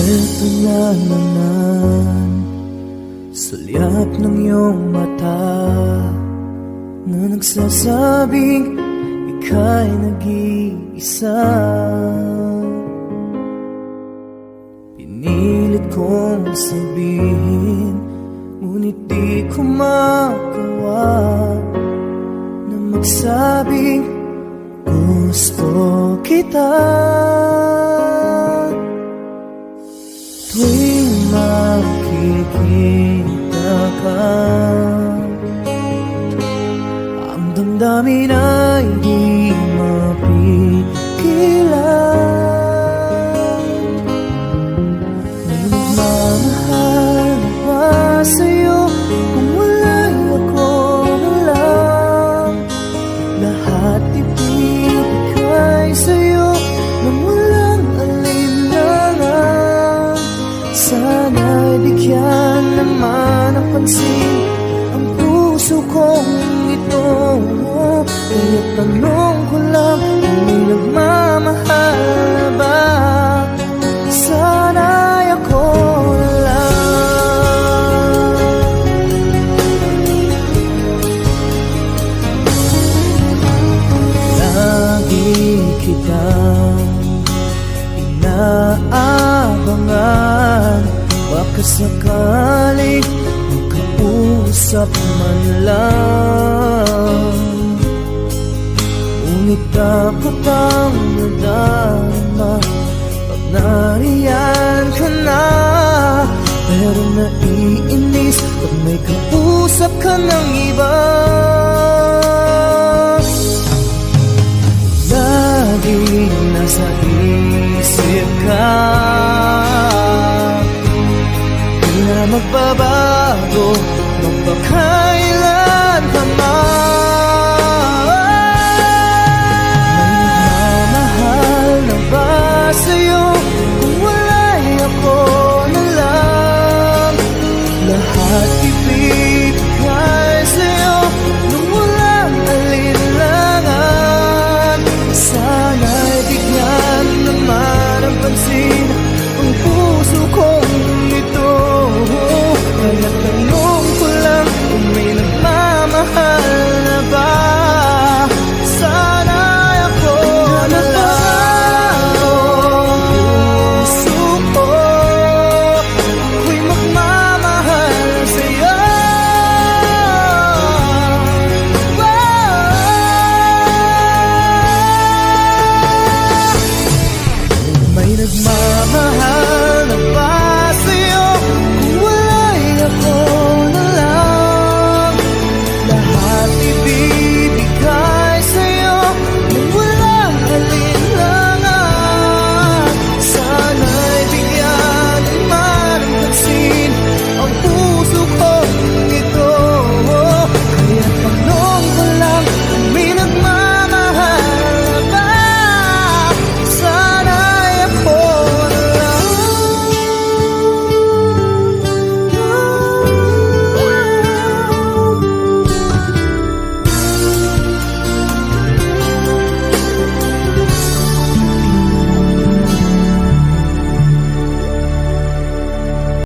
Eto na naman, sulyap ng iyong mata na nagsasabing ika'y nag-iisa. Pinilit kong sabihin, ngunit di ko magawa na magsabing gusto kita. Tuwing makikita ka, ang damdamin ay di mapigilan. May nagmamahal na ba sa'yo kung wala'y ako na lang? Lahat ibibigay sa'yo nang walang alinlangan. Sana'y bigyan naman ng pansin ang puso kong ito. Kaya tanong ko lang kung may nagmamahal na ba? Sana'y ako na lang. Lagi kitang inaabangan, baka sakaling makausap man lang. Ngunit dapat ang nadama pag nariyan ka na. Pero naiinis pag may kausap ka ng iba. Laging nasa isip ka, di na magbabago magpakailan pa man. May nagmamahal na ba sa'yo kung wala'y ako na lang? Lahat ibibigay sa'yo nung walang alinlangan. Sana'y bigyan naman ang pansin ang puso kong ito. Kaya tanong ko lang kung may nagmamahal na ba? Sana'y ako na lang. Puso ko, ako'y magmamahal sa'yo. May nagmamahal na ba sa'yo kung wala'y ako na lang? Lahat ibibigay sa'yo nung walang alinlangan. Sana'y bigyan naman ang pansin ang puso kong ito. Kaya tanong ko lang kung may nagmamahal na ba? Sana'y ako na lang. May nagmamahal